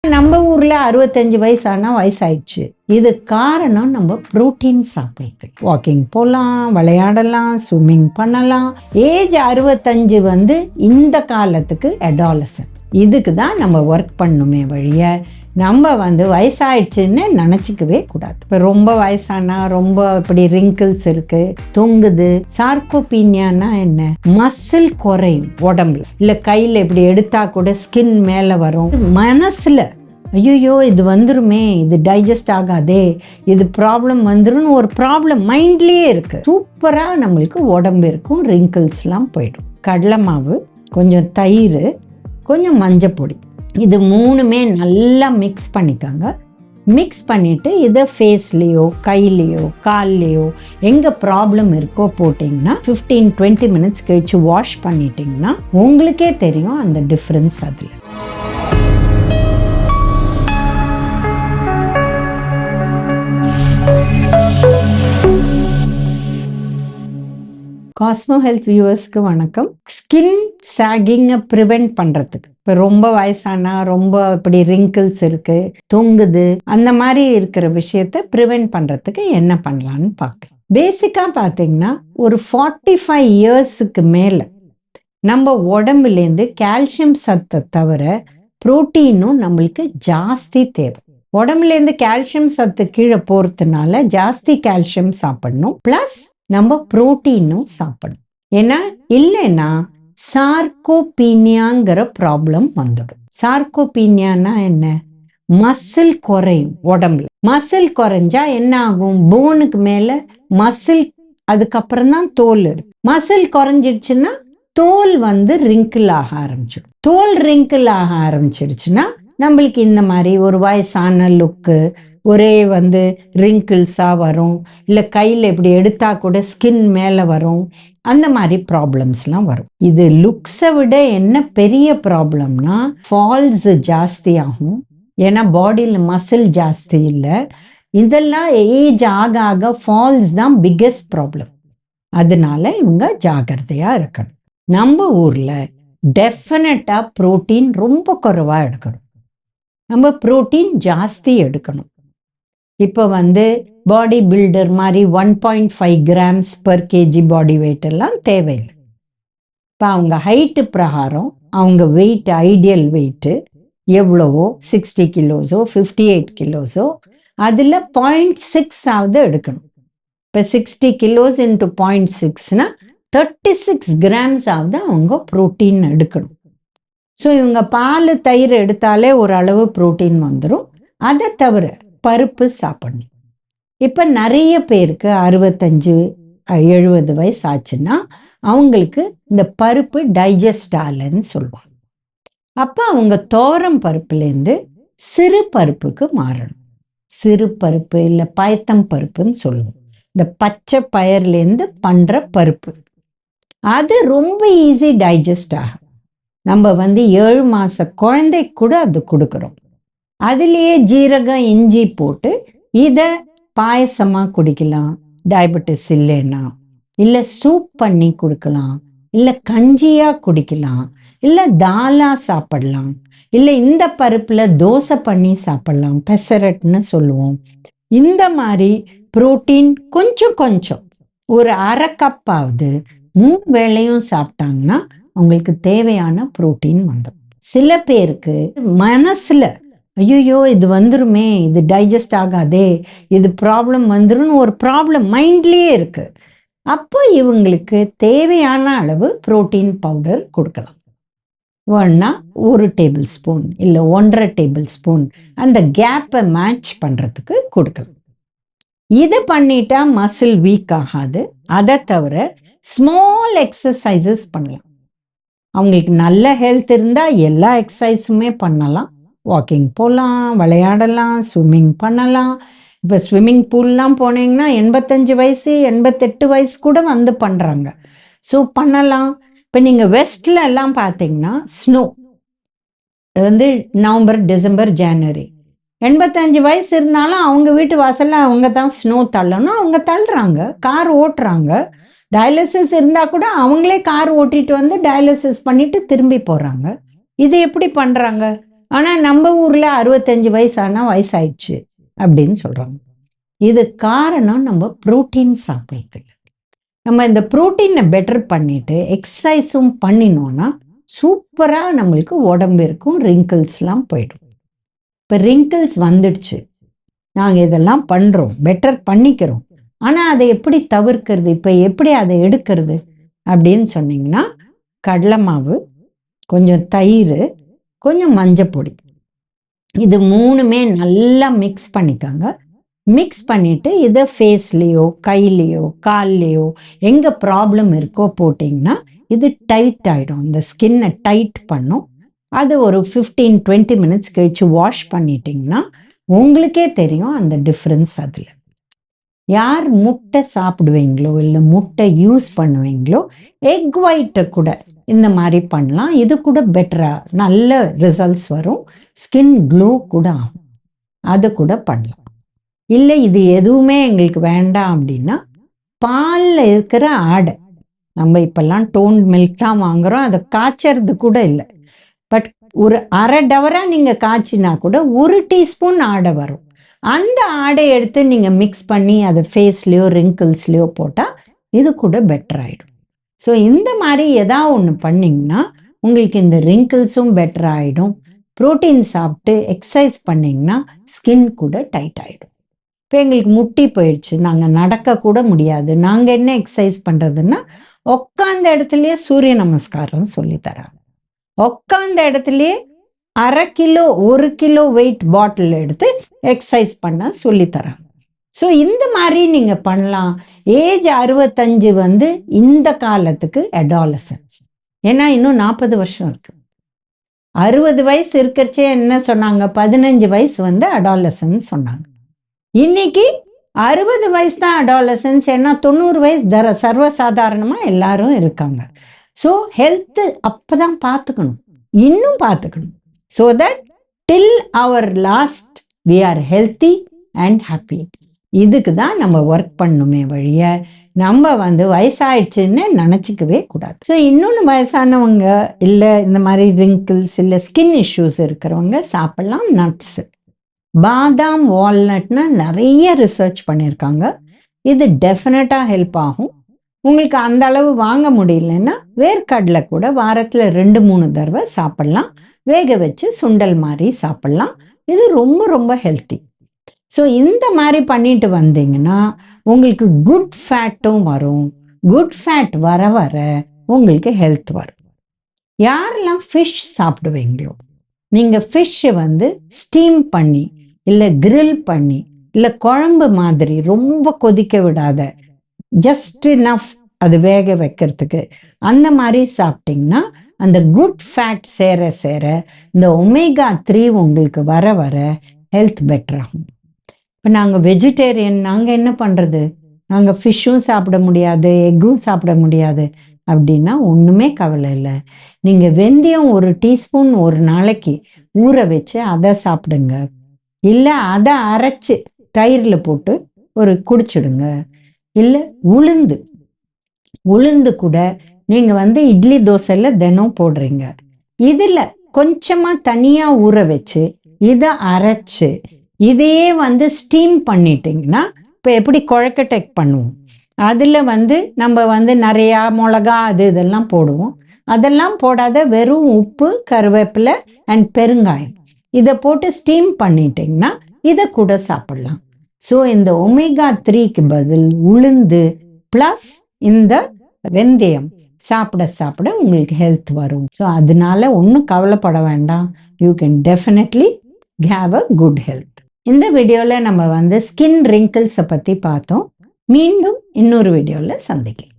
நம்ம ஊர்ல 65 வயசு ஆனா வயசாயிடுச்சு. இது காரணம் நம்ம புரோட்டீன் சாப்பிடுறது. வாக்கிங் போலாம், விளையாடலாம், ஸ்விம்மிங் பண்ணலாம். ஏஜ் 65 வந்து இந்த காலத்துக்கு அடாலசன்ட். இதுக்கு தான் நம்ம ஒர்க் பண்ணுமே வழிய நம்ம வந்து வயசாயிடுச்சுன்னு நினச்சிக்கவே கூடாது. இப்போ ரொம்ப வயசானா ரொம்ப இப்படி ரிங்கிள்ஸ் இருக்கு, தொங்குது. சார்கோபீனியானா என்ன? மசில் குறையும் உடம்புல. இல்லை கையில் இப்படி எடுத்தா கூட ஸ்கின் மேலே வரும். மனசில் ஐயோ இது வந்துருமே, இது டைஜஸ்ட் ஆகாதே, இது ப்ராப்ளம் வந்துரும்னு ஒரு ப்ராப்ளம் மைண்ட்லேயே இருக்கு. சூப்பராக நம்மளுக்கு உடம்பு இருக்கும், ரிங்கிள்ஸ்லாம் போயிடும். கடலை மாவு, கொஞ்சம் தயிர், கொஞ்சம் மஞ்சப்பொடி, இது மூணுமே நல்லா மிக்ஸ் பண்ணிக்கோங்க. மிக்ஸ் பண்ணிவிட்டு இதை ஃபேஸ்லேயோ கையிலையோ கால்லையோ எங்கே ப்ராப்ளம் இருக்கோ போட்டிங்கன்னா 15-20 மினிட்ஸ் கழித்து வாஷ் பண்ணிட்டிங்கன்னா உங்களுக்கே தெரியும் அந்த டிஃப்ரென்ஸ். அதில் காஸ்மோ ஹெல்த் வியூவர்ஸ்க்கு வணக்கம். ஸ்கின் சாகிங்கை ப்ரிவெண்ட் பண்ணுறதுக்கு, இப்போ ரொம்ப வயசானா ரொம்ப இப்படி ரிங்கிள்ஸ் இருக்குது, தொங்குது, அந்த மாதிரி இருக்கிற விஷயத்தை ப்ரிவெண்ட் பண்ணுறதுக்கு என்ன பண்ணலான்னு பார்க்கலாம். பேசிக்காக பார்த்தீங்கன்னா ஒரு 45 இயர்ஸுக்கு மேலே நம்ம உடம்புலேருந்து கால்சியம் சத்தை தவிர புரோட்டீனும் நம்மளுக்கு ஜாஸ்தி தேவை. உடம்புலேருந்து கால்சியம் சத்து கீழே போகிறதுனால ஜாஸ்தி கால்சியம் சாப்பிடணும், ப்ளஸ் நம்ம புரோட்டீனும் சாப்பிடணும். ஏன்னா இல்லைன்னா சார்கோபீனியாங்கிற ப்ராப்ளம் வந்துடும். சார்கோபீனியானா என்ன? மசில் குறையும் உடம்புல. மசில் குறைஞ்சா என்ன ஆகும்? போனுக்கு மேல மசில், அதுக்கப்புறம் தான் தோல் இருக்கு. மசில் குறைஞ்சிடுச்சுன்னா தோல் வந்து ரிங்கிள் ஆக ஆரம்பிச்சிடும். தோல் ரிங்கிள் ஆக ஆரம்பிச்சிடுச்சுன்னா நம்மளுக்கு இந்த மாதிரி ஒரு வயசான லுக்கு, ஒரே வந்து ரிங்கிள்ஸாக வரும், இல்லை கையில் இப்படி எடுத்தா கூட ஸ்கின் மேலே வரும், அந்த மாதிரி ப்ராப்ளம்ஸ்லாம் வரும். இது லுக்ஸை விட என்ன பெரிய ப்ராப்ளம்னா ஃபால்ஸ் ஜாஸ்தி ஆகும். ஏன்னா பாடியில் மசில் ஜாஸ்தி இல்லை. இதெல்லாம் ஏஜ் ஆக ஆக ஃபால்ஸ் தான் பிக்கெஸ்ட் ப்ராப்ளம். அதனால இவங்க ஜாகிரதையாக இருக்கணும். நம்ம ஊரில் டெஃபினட்டாக ப்ரோட்டீன் ரொம்ப குறைவாக எடுக்கணும். நம்ம ப்ரோட்டீன் ஜாஸ்தி எடுக்கணும். இப்போ வந்து பாடி பில்டர் மாதிரி 1.5 grams per KG body weight எல்லாம் தேவையில்லை. இப்போ அவங்க ஹைட்டு பிரகாரம் அவங்க வெயிட், ஐடியல் வெயிட்டு எவ்வளவோ, 60 கிலோஸோ 58 கிலோஸோ, அதில் 0.6 ஆவது எடுக்கணும். இப்போ 60 கிலோஸ் இன்ட்டு 0.6னா 36 கிராம்ஸ் ஆவது அவங்க ப்ரோட்டீன் எடுக்கணும். ஸோ இவங்க பால் தயிர் எடுத்தாலே ஓரளவு ப்ரோட்டீன் வந்துடும். அதை தவிர பருப்பு சாப்பிடணும். இப்போ நிறைய பேருக்கு 65-70 வயசு ஆச்சுன்னா அவங்களுக்கு இந்த பருப்பு டைஜஸ்ட் ஆகலைன்னு சொல்லுவாங்க. அப்போ அவங்க தோரம் பருப்புலேருந்து சிறு பருப்புக்கு மாறணும். சிறு பருப்பு இல்லை பயத்தம் பருப்புன்னு சொல்லுவோம். இந்த பச்சை பயிர்லேருந்து பண்ணுற பருப்பு, அது ரொம்ப ஈஸி டைஜஸ்ட் ஆகும். நம்ம வந்து 7 மாத குழந்தை கூட அது கொடுக்குறோம். அதுலேயே ஜீரகம், இஞ்சி போட்டு இதை பாயசமாக குடிக்கலாம். டயபெட்டிஸ் இல்லைன்னா, இல்லை சூப் பண்ணி கொடுக்கலாம், இல்லை கஞ்சியாக குடிக்கலாம், இல்லை தாலாக சாப்பிடலாம், இல்லை இந்த பருப்பில் தோசை பண்ணி சாப்பிடலாம், பெசரட்னு சொல்லுவோம். இந்த மாதிரி புரோட்டீன் கொஞ்சம் கொஞ்சம் ஒரு அரை கப்பாவது 3 வேளையும் சாப்பிட்டாங்கன்னா அவங்களுக்கு தேவையான புரோட்டீன் வந்துடும். சில பேருக்கு மனசில் ஐயோ இது வந்துருமே, இது டைஜஸ்ட் ஆகாதே, இது ப்ராப்ளம் வந்துரும்னு ஒரு ப்ராப்ளம் மைண்ட்லேயே இருக்கு. அப்போ இவங்களுக்கு தேவையான அளவு புரோட்டீன் பவுடர் கொடுக்கலாம். வேணா 1 டேபிள் ஸ்பூன் இல்லை 1.5 டேபிள் ஸ்பூன் அந்த கேப்பை மேட்ச் பண்ணுறதுக்கு கொடுக்கலாம். இதை பண்ணிட்டா மசில் வீக் ஆகாது. அதை தவிர ஸ்மால் எக்ஸசைசஸ் பண்ணலாம். அவங்களுக்கு நல்ல ஹெல்த் இருந்தால் எல்லா எக்ஸசைஸுமே பண்ணலாம். வாக்கிங் போகலாம், விளையாடலாம், ஸ்விம்மிங் பண்ணலாம். இப்போ ஸ்விம்மிங் பூல்லாம் போனீங்கன்னா 85 வயசு 88 வயசு கூட வந்து பண்ணுறாங்க. ஸோ பண்ணலாம். இப்போ நீங்கள் வெஸ்டில் எல்லாம் பார்த்தீங்கன்னா ஸ்னோ வந்து நவம்பர், டிசம்பர், ஜனவரி, 85 வயசு இருந்தாலும் அவங்க வீட்டு வாசலில் அவங்க தான் ஸ்னோ தள்ளணும், அவங்க தள்ளுறாங்க, கார் ஓட்டுறாங்க. டயாலிசிஸ் இருந்தால் கூட அவங்களே கார் ஓட்டிட்டு வந்து டயாலிசிஸ் பண்ணிட்டு திரும்பி போகிறாங்க. இது எப்படி பண்ணுறாங்க? ஆனால் நம்ம ஊரில் 65 வயசானா வயசாயிடுச்சு அப்படின்னு சொல்கிறாங்க. இது காரணம் நம்ம புரோட்டீன் சாப்பிட்றது. நம்ம இந்த புரோட்டீனை பெட்டர் பண்ணிட்டு எக்ஸசைஸும் பண்ணினோன்னா சூப்பராக நம்மளுக்கு உடம்பு இருக்கும், ரிங்கிள்ஸ்லாம் போயிடும். இப்போ ரிங்கிள்ஸ் வந்துடுச்சு, நாங்கள் இதெல்லாம் பண்ணுறோம், பெட்டர் பண்ணிக்கிறோம். ஆனால் அதை எப்படி தவிர்க்கிறது, இப்போ எப்படி அதை எடுக்கிறது அப்படின்னு சொன்னீங்கன்னா, கடலை மாவு, கொஞ்சம் தயிர், கொஞ்சம் மஞ்சப்பொடி, இது 3மே நல்லா மிக்ஸ் பண்ணிக்கோங்க. மிக்ஸ் பண்ணிவிட்டு இதை ஃபேஸ்லேயோ கையிலையோ கால்லையோ எங்கே ப்ராப்ளம் இருக்கோ போட்டிங்கன்னா இது டைட் ஆகிடும், இந்த ஸ்கின்னை டைட் பண்ணும். அது ஒரு 15-20 மினிட்ஸ் கழித்து வாஷ் பண்ணிட்டிங்கன்னா உங்களுக்கே தெரியும் அந்த டிஃப்ரென்ஸ். அதில் யார் முட்டை சாப்பிடுவீங்களோ இல்லை முட்டை யூஸ் பண்ணுவீங்களோ எக் ஒயிட்டை கூட இந்த மாதிரி பண்ணலாம். இது கூட பெட்டராக நல்ல ரிசல்ட்ஸ் வரும், ஸ்கின் க்ளோ கூட ஆகும். அது கூட பண்ணலாம். இல்லை இது எதுவுமே எங்களுக்கு வேண்டாம் அப்படின்னா பாலில் இருக்கிற ஆடை, நம்ம இப்போல்லாம் டோன் மில்க் தான் வாங்குகிறோம், அதை காய்ச்சறது கூட இல்லை. பட் ஒரு அரை டவராக நீங்கள் காய்ச்சினா கூட 1 டீஸ்பூன் ஆடை வரும். அந்த ஆடையை எடுத்து நீங்கள் மிக்ஸ் பண்ணி அதை ஃபேஸ்லேயோ ரிங்கிள்ஸ்லேயோ போட்டால் இது கூட பெட்டர் ஆகிடும். ஸோ இந்த மாதிரி எதாவது ஒன்று பண்ணிங்கன்னா உங்களுக்கு இந்த ரிங்கிள்ஸும் பெட்டர் ஆகிடும். ப்ரோட்டீன் சாப்பிட்டு எக்ஸசைஸ் பண்ணிங்கன்னா ஸ்கின் கூட டைட் ஆகிடும். இப்போ எங்களுக்கு முட்டி போயிடுச்சு, நாங்கள் நடக்கக்கூட முடியாது, நாங்கள் என்ன எக்ஸசைஸ் பண்ணுறதுன்னா உட்காந்த இடத்துலையே சூரிய நமஸ்காரம் சொல்லித்தராங்க. உட்காந்த இடத்துலையே 1/2 கிலோ 1 கிலோ வெயிட் பாட்டில் எடுத்து எக்ஸசைஸ் பண்ண சொல்லித்தராங்க. ஸோ இந்த மாதிரி நீங்கள் பண்ணலாம். ஏஜ் 65 வந்து இந்த காலத்துக்கு அடாலசன்ஸ். ஏன்னா இன்னும் 40 வருஷம் இருக்கு. 60 வயசு இருக்கிறச்சே என்ன சொன்னாங்க, 15 வயசு வந்து அடாலசன்ஸ் சொன்னாங்க. இன்னைக்கு 60 வயசு தான் அடாலசன்ஸ். ஏன்னா 90 வயசு சர்வசாதாரணமாக எல்லாரும் இருக்காங்க. ஸோ ஹெல்த்து அப்போ தான் பார்த்துக்கணும், இன்னும் பார்த்துக்கணும். So that till our last we are healthy and happy. இதுக்கு தான் நம்ம ஒர்க் பண்ணுமே வழிய நம்ம வந்து வயசாயிடுச்சுன்னு நினச்சிக்கவே கூடாது. ஸோ இன்னொன்று வயசானவங்க இல்லை இந்த மாதிரி ரிங்கிள்ஸ் இல்லை ஸ்கின் இஷ்யூஸ் இருக்கிறவங்க சாப்பிட்லாம் நட்ஸு. பாதாம் வால்நட்னா நிறைய ரிசர்ச் பண்ணியிருக்காங்க. இது டெஃபினட்டாக ஹெல்ப் ஆகும். உங்களுக்கு அந்த அளவு வாங்க முடியலன்னா வேர்க்கடலை கூட வாரத்தில் 2-3 தடவை சாப்பிட்லாம். வேக வச்சு சுண்டல் மாதிரி சாப்பிட்லாம். இது ரொம்ப ரொம்ப ஹெல்த்தி. ஸோ இந்த மாதிரி பண்ணிட்டு வந்தீங்கன்னா உங்களுக்கு குட் ஃபேட்டும் வரும். குட் ஃபேட் வர வர உங்களுக்கு ஹெல்த் வரும். யாரெல்லாம் ஃபிஷ் சாப்பிடுவீங்களோ நீங்கள் ஃபிஷ்ஷை வந்து ஸ்டீம் பண்ணி இல்லை கிரில் பண்ணி இல்லை குழம்பு மாதிரி ரொம்ப கொதிக்க விடாத, ஜஸ்ட் நஃப் அது வேக வைக்கிறதுக்கு அந்த மாதிரி சாப்பிட்டிங்கன்னா அந்த குட் ஃபேட் சேர சேர இந்த ஒமேகா 3 உங்களுக்கு வர வர ஹெல்த் பெட்டர் ஆகும். இப்போ நாங்கள் வெஜிடேரியன், நாங்கள் என்ன பண்ணுறது, நாங்கள் ஃபிஷ்ஷும் சாப்பிட முடியாது எக்கும் சாப்பிட முடியாது அப்படின்னா ஒன்றுமே கவலை இல்லை. நீங்கள் வெந்தயம் 1 டீஸ்பூன் ஒரு நாளைக்கு ஊற வச்சு அதை சாப்பிடுங்க. இல்லை அதை அரைச்சி தயிரில் போட்டு ஒரு குடிச்சிடுங்க. இல்லை உளுந்து கூட நீங்கள் வந்து இட்லி தோசையில் தினம் போடுறீங்க, இதில் கொஞ்சமாக தனியாக ஊற வச்சு இதை அரைச்சி இதையே வந்து ஸ்டீம் பண்ணிட்டிங்கன்னா, இப்போ எப்படி குழக்கட்டை பண்ணுவோம் அதில் வந்து நம்ம வந்து நிறையா மிளகா அது இதெல்லாம் போடுவோம். அதெல்லாம் போடாத வெறும் உப்பு, கருவேப்பிலை அண்ட் பெருங்காயம் இதை போட்டு ஸ்டீம் பண்ணிட்டிங்கன்னா இதை கூட சாப்பிடலாம். ஸோ இந்த ஒமேகா 3க்கு பதில் உளுந்து ப்ளஸ் இந்த வெந்தயம் சாப்பிட உங்களுக்கு ஹெல்த் வரும். ஸோ அதனால ஒன்றும் கவலைப்பட வேண்டாம். You can definitely have a good health. இந்த வீடியோவில் நம்ம வந்து ஸ்கின் ரிங்கிள்ஸை பற்றி பார்த்தோம். மீண்டும் இன்னொரு வீடியோவில் சந்திக்கலாம்.